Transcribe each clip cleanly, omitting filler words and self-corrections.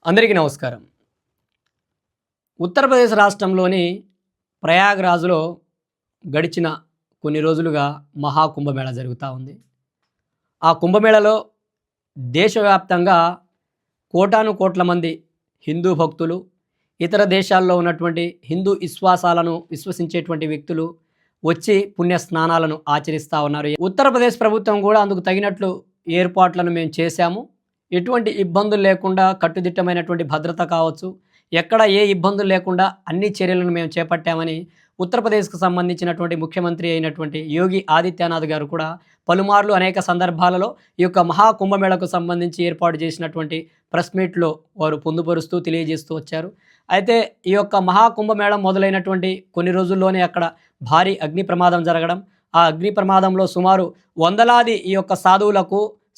అందరికీ నమస్కారం. ఉత్తరప్రదేశ్ రాష్ట్రంలోని ప్రయాగ్‌రాజ్‌లో గడిచిన కొన్ని రోజులుగా మహాకుంభమేళా జరుగుతూ ఉంది. ఆ కుంభమేళాలో దేశవ్యాప్తంగా కోటాను కోట్ల మంది హిందూ భక్తులు, ఇతర దేశాల్లో ఉన్నటువంటి హిందూ విశ్వాసాలను విశ్వసించేటువంటి వ్యక్తులు వచ్చి పుణ్య స్నానాలను ఆచరిస్తూ ఉన్నారు. ఉత్తరప్రదేశ్ ప్రభుత్వం కూడా అందుకు తగినట్లు ఏర్పాట్లను మేము చేశాము. ఎటువంటి ఇబ్బందులు లేకుండా కట్టుదిట్టమైనటువంటి భద్రత కావచ్చు, ఎక్కడ ఏ ఇబ్బందులు లేకుండా అన్ని చర్యలను మేము చేపట్టామని ఉత్తరప్రదేశ్కు సంబంధించినటువంటి ముఖ్యమంత్రి అయినటువంటి యోగి ఆదిత్యనాథ్ గారు కూడా పలుమార్లు అనేక సందర్భాలలో ఈ యొక్క మహాకుంభమేళకు సంబంధించి ఏర్పాటు చేసినటువంటి ప్రెస్ మీట్లో వారు పొందుపరుస్తూ తెలియజేస్తూ వచ్చారు. అయితే ఈ యొక్క మహాకుంభమేళ మొదలైనటువంటి కొన్ని రోజుల్లోనే అక్కడ భారీ అగ్ని ప్రమాదం జరగడం, ఆ అగ్ని ప్రమాదంలో సుమారు వందలాది ఈ యొక్క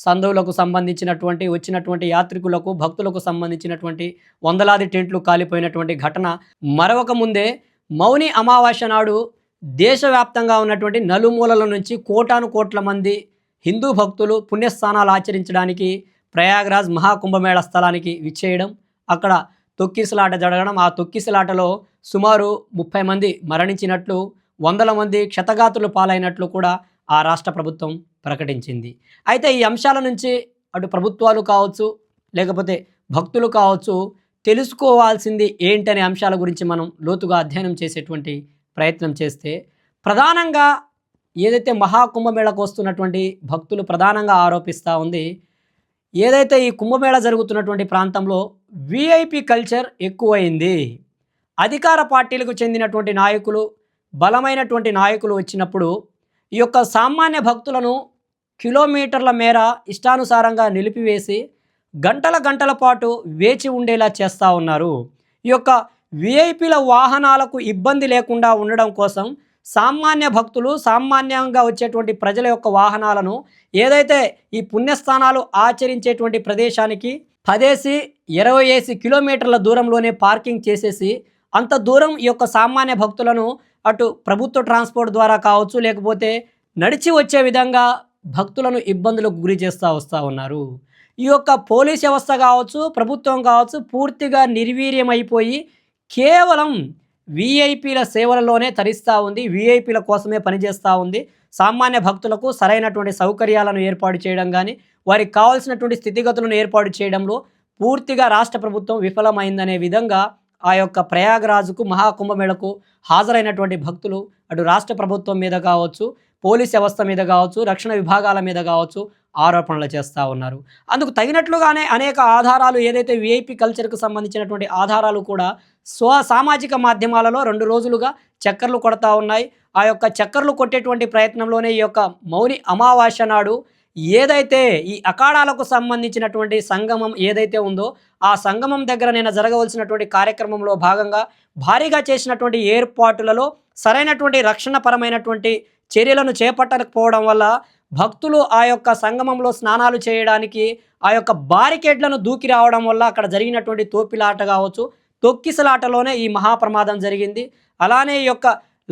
సంధువులకు సంబంధించినటువంటి వచ్చినటువంటి యాత్రికులకు, భక్తులకు సంబంధించినటువంటి వందలాది టెంట్లు కాలిపోయినటువంటి ఘటన మరొక ముందే మౌని అమావాస్య నాడు దేశవ్యాప్తంగా ఉన్నటువంటి నలుమూలల నుంచి కోటాను కోట్ల మంది హిందూ భక్తులు పుణ్యస్థానాలు ఆచరించడానికి ప్రయాగ్రాజ్ మహాకుంభమేళ స్థలానికి విచ్చేయడం, అక్కడ తొక్కిసలాట జరగడం, ఆ తొక్కిసలాటలో సుమారు 30 మంది మరణించినట్లు, వందల మంది క్షతగాతులు పాలైనట్లు కూడా ఆ రాష్ట్ర ప్రభుత్వం ప్రకటించింది. అయితే ఈ అంశాల నుంచి అటు ప్రభుత్వాలు కావచ్చు, లేకపోతే భక్తులు కావచ్చు, తెలుసుకోవాల్సింది ఏంటనే అంశాల గురించి మనం లోతుగా అధ్యయనం చేసేటువంటి ప్రయత్నం చేస్తే, ప్రధానంగా ఏదైతే మహాకుంభమేళకు వస్తున్నటువంటి భక్తులు ప్రధానంగా ఆరోపిస్తూ ఉంది, ఏదైతే ఈ కుంభమేళ జరుగుతున్నటువంటి ప్రాంతంలో విఐపి కల్చర్ ఎక్కువైంది. అధికార పార్టీలకు చెందినటువంటి నాయకులు, బలమైనటువంటి నాయకులు వచ్చినప్పుడు ఈ యొక్క సామాన్య భక్తులను కిలోమీటర్ల మేర ఇష్టానుసారంగా నిలిపివేసి గంటల పాటు వేచి ఉండేలా చేస్తూ ఉన్నారు. ఈ యొక్క విఐపీల వాహనాలకు ఇబ్బంది లేకుండా ఉండడం కోసం సామాన్య భక్తులు, సామాన్యంగా వచ్చేటువంటి ప్రజల యొక్క వాహనాలను ఏదైతే ఈ పుణ్యస్థానాలు ఆచరించేటువంటి ప్రదేశానికి 10-20 కిలోమీటర్ల దూరంలోనే పార్కింగ్ చేసేసి, అంత దూరం ఈ యొక్క సామాన్య భక్తులను అటు ప్రభుత్వ ట్రాన్స్పోర్ట్ ద్వారా కావచ్చు, లేకపోతే నడిచి వచ్చే విధంగా భక్తులను ఇబ్బందులకు గురి చేస్తూ వస్తూ ఉన్నారు. ఈ యొక్క పోలీస్ వ్యవస్థ కావచ్చు, ప్రభుత్వం కావచ్చు, పూర్తిగా నిర్వీర్యమైపోయి కేవలం విఐపీల సేవలలోనే తరిస్తూ ఉంది, విఐపీల కోసమే పనిచేస్తూ ఉంది. సామాన్య భక్తులకు సరైనటువంటి సౌకర్యాలను ఏర్పాటు చేయడం కానీ, వారికి కావాల్సినటువంటి స్థితిగతులను ఏర్పాటు చేయడంలో పూర్తిగా రాష్ట్ర ప్రభుత్వం విఫలమైందనే విధంగా ఆ యొక్క ప్రయాగ్రాజ్కు మహాకుంభమేళకు హాజరైనటువంటి భక్తులు అటు రాష్ట్ర ప్రభుత్వం మీద కావచ్చు, పోలీస్ వ్యవస్థ మీద కావచ్చు, రక్షణ విభాగాల మీద కావచ్చు ఆరోపణలు చేస్తూ ఉన్నారు. అందుకు తగినట్లుగానే అనేక ఆధారాలు, ఏదైతే విఐపి కల్చర్కు సంబంధించినటువంటి ఆధారాలు కూడా సామాజిక మాధ్యమాలలో 2 రోజులుగా చక్కర్లు కొడతా ఉన్నాయి. ఆ యొక్క చక్కర్లు కొట్టేటువంటి ప్రయత్నంలోనే ఈ యొక్క మౌని అమావాస్య నాడు ఏదైతే ఈ అఖాడాలకు సంబంధించినటువంటి సంగమం ఏదైతే ఉందో, ఆ సంగమం దగ్గర నేను జరగవలసినటువంటి కార్యక్రమంలో భాగంగా భారీగా చేసినటువంటి ఏర్పాటులలో సరైనటువంటి రక్షణపరమైనటువంటి చర్యలను చేపట్టకపోవడం వల్ల భక్తులు ఆ యొక్క సంగమంలో స్నానాలు చేయడానికి ఆ యొక్క బారికేడ్లను దూకి రావడం వల్ల అక్కడ జరిగినటువంటి తోపిలాట కావచ్చు, తొక్కిసలాటలోనే ఈ మహాప్రమాదం జరిగింది. అలానే ఈ యొక్క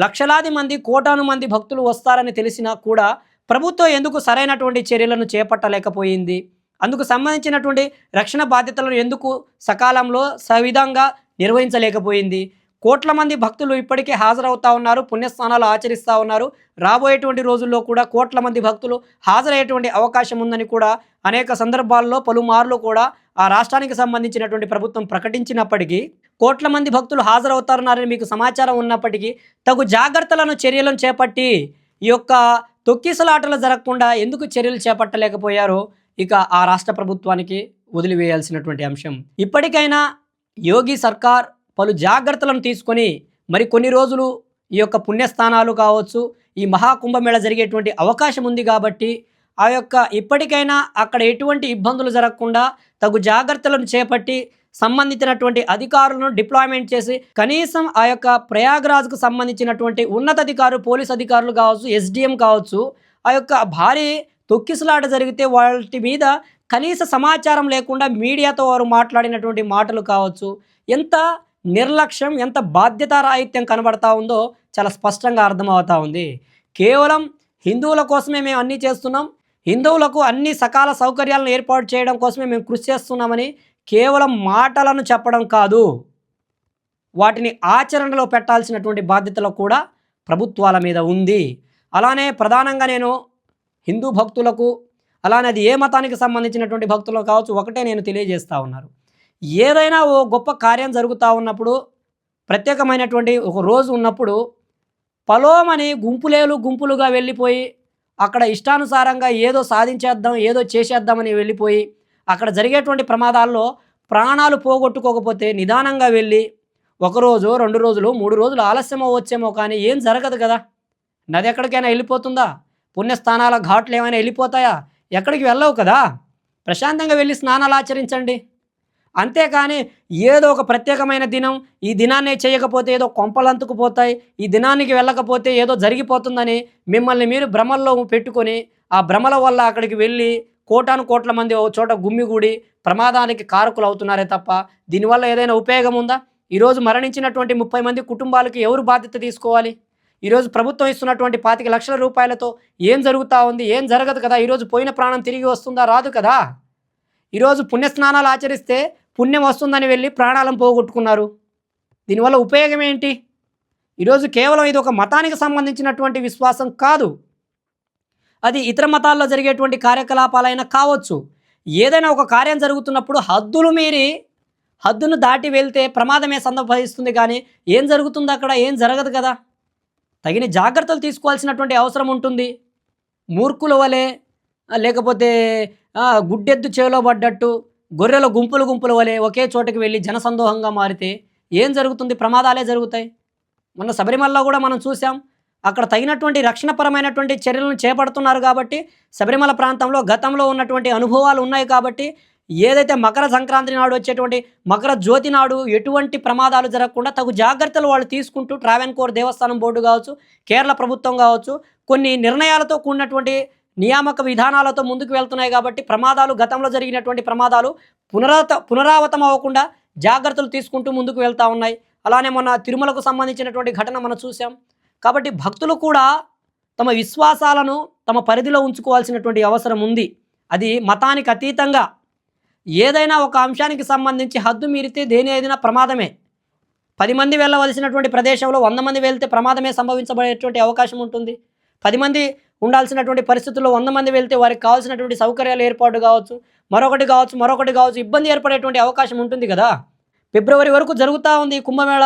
లక్షలాది మంది, కోటాను మంది భక్తులు వస్తారని తెలిసినా కూడా ప్రభుత్వం ఎందుకు సరైనటువంటి చర్యలను చేపట్టలేకపోయింది? అందుకు సంబంధించినటువంటి రక్షణ బాధ్యతలను ఎందుకు సకాలంలో సవిధంగా నిర్వహించలేకపోయింది? కోట్ల మంది భక్తులు ఇప్పటికే హాజరవుతూ ఉన్నారు, పుణ్యస్నానాలు ఆచరిస్తూ ఉన్నారు. రాబోయేటువంటి రోజుల్లో కూడా కోట్ల మంది భక్తులు హాజరయ్యేటువంటి అవకాశం ఉందని కూడా అనేక సందర్భాల్లో పలుమార్లు కూడా ఆ రాష్ట్రానికి సంబంధించినటువంటి ప్రభుత్వం ప్రకటించినప్పటికీ, కోట్ల మంది భక్తులు హాజరవుతారన్నారని మీకు సమాచారం ఉన్నప్పటికీ తగు జాగ్రత్తలను, చర్యలను చేపట్టి ఈ యొక్క తొక్కిసలాటలు జరగకుండా ఎందుకు చర్యలు చేపట్టలేకపోయారో ఇక ఆ రాష్ట్ర ప్రభుత్వానికి వదిలివేయాల్సినటువంటి అంశం. ఇప్పటికైనా యోగి సర్కార్ పలు జాగ్రత్తలను తీసుకొని మరి కొన్ని రోజులు ఈ యొక్క పుణ్యస్థానాలు కావచ్చు, ఈ మహాకుంభమేళ జరిగేటువంటి అవకాశం ఉంది కాబట్టి ఆ యొక్క ఇప్పటికైనా అక్కడ ఎటువంటి ఇబ్బందులు జరగకుండా తగు జాగ్రత్తలను చేపట్టి సంబంధించినటువంటి అధికారులను డిప్లాయ్మెంట్ చేసి కనీసం ఆ యొక్క ప్రయాగ్రాజ్కు సంబంధించినటువంటి ఉన్నతాధికారులు, పోలీస్ అధికారులు కావచ్చు, ఎస్డిఎం కావచ్చు, ఆ యొక్క భారీ తొక్కిసలాట జరిగితే వాటి మీద కనీస సమాచారం లేకుండా మీడియాతో వారు మాట్లాడినటువంటి మాటలు కావచ్చు, ఎంత నిర్లక్ష్యం, ఎంత బాధ్యతారాహిత్యం కనబడతా ఉందో చాలా స్పష్టంగా అర్థమవుతా ఉంది. కేవలం హిందువుల కోసమే మేము అన్నీ చేస్తున్నాం, హిందువులకు అన్ని సకాల సౌకర్యాలను ఏర్పాటు చేయడం కోసమే మేము కృషి చేస్తున్నామని కేవలం మాటలను చెప్పడం కాదు, వాటిని ఆచరణలో పెట్టాల్సినటువంటి బాధ్యతలు కూడా ప్రభుత్వాల మీద ఉంది. అలానే ప్రధానంగా నేను హిందూ భక్తులకు, అలానే అది ఏ మతానికి సంబంధించినటువంటి భక్తులకు కావచ్చు, ఒకటే నేను తెలియజేస్తూ ఉన్నారు. ఏదైనా ఓ గొప్ప కార్యం జరుగుతూ ఉన్నప్పుడు, ప్రత్యేకమైనటువంటి ఒక రోజు ఉన్నప్పుడు పలోమని గుంపులుగా వెళ్ళిపోయి అక్కడ ఇష్టానుసారంగా ఏదో సాధించేద్దాం, ఏదో చేసేద్దామని వెళ్ళిపోయి అక్కడ జరిగేటువంటి ప్రమాదాల్లో ప్రాణాలు పోగొట్టుకోకపోతే నిదానంగా వెళ్ళి 1 రోజు 2 రోజులు 3 రోజులు ఆలస్యం అవ్వచ్చేమో, కానీ ఏం జరగదు కదా. నది ఎక్కడికైనా వెళ్ళిపోతుందా? పుణ్యస్థానాల ఘాట్లు ఏమైనా వెళ్ళిపోతాయా? ఎక్కడికి వెళ్ళవు కదా. ప్రశాంతంగా వెళ్ళి స్నానాలు ఆచరించండి. అంతేకాని ఏదో ఒక ప్రత్యేకమైన దినం, ఈ దినాన్నే చేయకపోతే ఏదో కొంపలంతుకుపోతాయి, ఈ దినానికి వెళ్ళకపోతే ఏదో జరిగిపోతుందని మిమ్మల్ని మీరు భ్రమల్లో పెట్టుకొని ఆ భ్రమల వల్ల అక్కడికి వెళ్ళి కోటాను కోట్ల మంది ఒక చోట గుమ్మిగూడి ప్రమాదానికి కారకులు అవుతున్నారే తప్ప దీనివల్ల ఏదైనా ఉపయోగం ఉందా? ఈరోజు మరణించినటువంటి 30 మంది కుటుంబాలకి ఎవరు బాధ్యత తీసుకోవాలి? ఈరోజు ప్రభుత్వం ఇస్తున్నటువంటి 25 లక్షల రూపాయలతో ఏం జరుగుతూ ఉంది? ఏం జరగదు కదా. ఈరోజు పోయిన ప్రాణం తిరిగి వస్తుందా? రాదు కదా. ఈరోజు పుణ్యస్నానాలు ఆచరిస్తే పుణ్యం వస్తుందని వెళ్ళి ప్రాణాలను పోగొట్టుకున్నారు. దీనివల్ల ఉపయోగం ఏంటి? ఈరోజు కేవలం ఇది ఒక మతానికి సంబంధించినటువంటి విశ్వాసం కాదు, అది ఇతర మతాల్లో జరిగేటువంటి కార్యకలాపాలైనా కావచ్చు. ఏదైనా ఒక కార్యం జరుగుతున్నప్పుడు హద్దులు మీరి, హద్దును దాటి వెళ్తే ప్రమాదమే సంభవిస్తుంది, కానీ ఏం జరుగుతుంది అక్కడ? ఏం జరగదు కదా. తగిన జాగ్రత్తలు తీసుకోవాల్సినటువంటి అవసరం ఉంటుంది. మూర్ఖుల వలె, లేకపోతే గుడ్డెద్దు చేలో పడ్డట్టు గొర్రెల గుంపుల వలె ఒకే చోటకి వెళ్ళి జనసందోహంగా మారితే ఏం జరుగుతుంది? ప్రమాదాలే జరుగుతాయి. మొన్న శబరిమలలో కూడా మనం చూసాం. అక్కడ తగినటువంటి రక్షణపరమైనటువంటి చర్యలను చేపడుతున్నారు కాబట్టి, శబరిమల ప్రాంతంలో గతంలో ఉన్నటువంటి అనుభవాలు ఉన్నాయి కాబట్టి, ఏదైతే మకర సంక్రాంతి నాడు వచ్చేటువంటి మకర జ్యోతి నాడు ఎటువంటి ప్రమాదాలు జరగకుండా తగు జాగ్రత్తలు వాళ్ళు తీసుకుంటూ ట్రావెన్కోర్ దేవస్థానం బోర్డు కావచ్చు, కేరళ ప్రభుత్వం కావచ్చు, కొన్ని నిర్ణయాలతో కూడినటువంటి నియామక విధానాలతో ముందుకు వెళ్తున్నాయి కాబట్టి ప్రమాదాలు, గతంలో జరిగినటువంటి ప్రమాదాలు పునరావృతం అవ్వకుండా జాగ్రత్తలు తీసుకుంటూ ముందుకు వెళ్తూ ఉన్నాయి. అలానే మొన్న తిరుమలకు సంబంధించినటువంటి ఘటన మనం చూసాం. కాబట్టి భక్తులు కూడా తమ విశ్వాసాలను తమ పరిధిలో ఉంచుకోవాల్సినటువంటి అవసరం ఉంది. అది మతానికి అతీతంగా ఏదైనా ఒక అంశానికి సంబంధించి హద్దు మీరితే దేని ఏదైనా ప్రమాదమే. 10 మంది వెళ్ళవలసినటువంటి ప్రదేశంలో 100 మంది వెళ్తే ప్రమాదమే సంభవించబడేటువంటి అవకాశం ఉంటుంది. 10 మంది ఉండాల్సినటువంటి పరిస్థితుల్లో 100 మంది వెళ్తే వారికి కావాల్సినటువంటి సౌకర్యాలు ఏర్పాటు కావచ్చు, మరొకటి కావచ్చు, ఇబ్బంది ఏర్పడేటువంటి అవకాశం ఉంటుంది కదా. ఫిబ్రవరి వరకు జరుగుతూ ఉంది ఈ కుంభమేళ.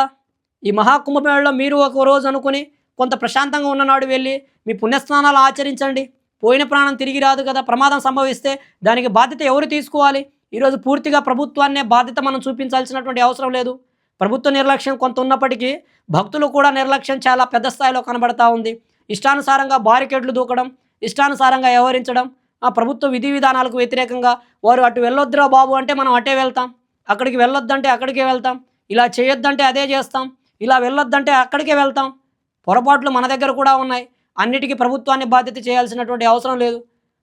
ఈ మహాకుంభమేళలో మీరు ఒక రోజు అనుకుని కొంత ప్రశాంతంగా ఉన్ననాడు వెళ్ళి మీ పుణ్యస్నానాలు ఆచరించండి. పోయిన ప్రాణం తిరిగి రాదు కదా. ప్రమాదం సంభవిస్తే దానికి బాధ్యత ఎవరు తీసుకోవాలి? ఈరోజు పూర్తిగా ప్రభుత్వాన్నే బాధ్యత మనం చూపించాల్సినటువంటి అవసరం లేదు. ప్రభుత్వ నిర్లక్ష్యం కొంత ఉన్నప్పటికీ భక్తులు కూడా నిర్లక్ష్యం చాలా పెద్ద స్థాయిలో కనబడతా ఉంది. ఇష్టానుసారంగా బారికేడ్లు దూకడం, ఇష్టానుసారంగా వ్యవహరించడం, ఆ ప్రభుత్వ విధి విధానాలకు వ్యతిరేకంగా వారు అటు వెళ్ళొద్దురా బాబు అంటే మనం అటే వెళ్తాం, అక్కడికి వెళ్ళొద్దంటే అక్కడికే వెళ్తాం, ఇలా చేయొద్దంటే అదే చేస్తాం, ఇలా వెళ్ళొద్దంటే అక్కడికే వెళ్తాం. పొరపాట్లు మన దగ్గర కూడా ఉన్నాయి. అన్నిటికీ ప్రభుత్వాన్ని బాధ్యత చేయాల్సినటువంటి అవసరం లేదు.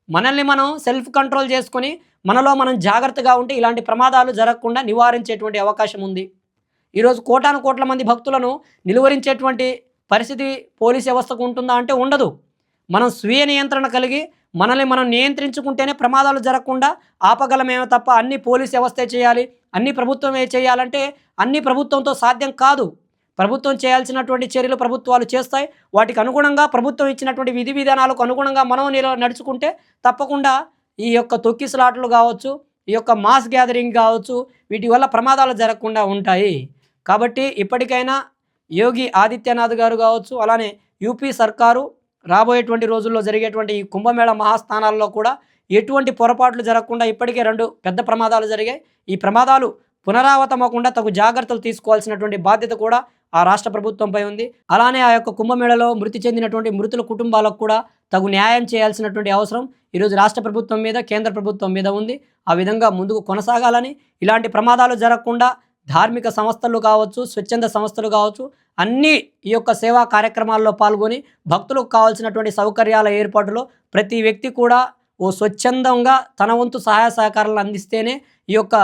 మనల్ని మనం సెల్ఫ్ కంట్రోల్ చేసుకొని మనలో మనం జాగ్రత్తగా ఉంటే ఇలాంటి ప్రమాదాలు జరగకుండా నివారించేటువంటి అవకాశం ఉంది. ఈరోజు కోటాను కోట్ల మంది భక్తులను నిలువరించేటువంటి పరిస్థితి పోలీస్ వ్యవస్థకు ఉంటుందా అంటే ఉండదు. మనం స్వీయ నియంత్రణ కలిగి మనల్ని మనం నియంత్రించుకుంటేనే ప్రమాదాలు జరగకుండా ఆపగలమేమో తప్ప అన్ని పోలీస్ వ్యవస్థే చేయాలి, అన్ని ప్రభుత్వమే చేయాలంటే అన్ని ప్రభుత్వంతో సాధ్యం కాదు. ప్రభుత్వం చేయాల్సినటువంటి చర్యలు ప్రభుత్వాలు చేస్తాయి. వాటికి అనుగుణంగా ప్రభుత్వం ఇచ్చినటువంటి విధి విధానాలకు అనుగుణంగా మనం నడుచుకుంటే తప్పకుండా ఈ యొక్క తొక్కిసలాటలు కావచ్చు, ఈ యొక్క మాస్ గ్యాదరింగ్ కావచ్చు, వీటి వల్ల ప్రమాదాలు జరగకుండా ఉంటాయి. కాబట్టి ఇప్పటికైనా యోగి ఆదిత్యనాథ్ గారు కావచ్చు, అలానే యూపీ సర్కారు రాబోయేటువంటి రోజుల్లో జరిగేటువంటి ఈ కుంభమేళ మహాస్థానాల్లో కూడా ఎటువంటి పొరపాట్లు జరగకుండా ఇప్పటికే 2 పెద్ద ప్రమాదాలు జరిగాయి. ఈ ప్రమాదాలు పునరావృతమవకుండా తగు జాగ్రత్తలు తీసుకోవాల్సినటువంటి బాధ్యత కూడా ఆ రాష్ట్ర ప్రభుత్వంపై ఉంది. అలానే ఆ యొక్క కుంభమేళలో మృతి చెందినటువంటి మృతుల కుటుంబాలకు కూడా తగు న్యాయం చేయాల్సినటువంటి అవసరం ఈరోజు రాష్ట్ర ప్రభుత్వం మీద, కేంద్ర ప్రభుత్వం మీద ఉంది. ఆ విధంగా ముందుకు కొనసాగాలని, ఇలాంటి ప్రమాదాలు జరగకుండా ధార్మిక సంస్థలు కావచ్చు, స్వచ్ఛంద సంస్థలు కావచ్చు, అన్నీ ఈ యొక్క సేవా కార్యక్రమాల్లో పాల్గొని భక్తులకు కావాల్సినటువంటి సౌకర్యాల ఏర్పాటులో ప్రతి వ్యక్తి కూడా ఓ స్వచ్ఛందంగా తన వంతు సహాయ సహకారాలు అందిస్తేనే ఈ యొక్క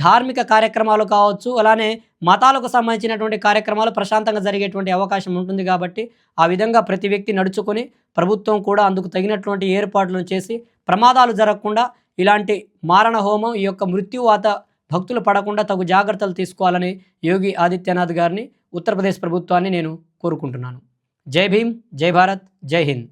ధార్మిక కార్యక్రమాలు కావచ్చు, అలానే మతాలకు సంబంధించినటువంటి కార్యక్రమాలు ప్రశాంతంగా జరిగేటువంటి అవకాశం ఉంటుంది. కాబట్టి ఆ విధంగా ప్రతి వ్యక్తి నడుచుకొని ప్రభుత్వం కూడా అందుకు తగినటువంటి ఏర్పాట్లను చేసి ప్రమాదాలు జరగకుండా ఇలాంటి మారణ హోమం, ఈ యొక్క మృత్యువాత భక్తులు పడకుండా తగు జాగ్రత్తలు తీసుకోవాలని యోగి ఆదిత్యనాథ్ గారిని, ఉత్తరప్రదేశ్ ప్రభుత్వాన్ని నేను కోరుకుంటున్నాను. జై భీమ్, జై భారత్, జై హింద్.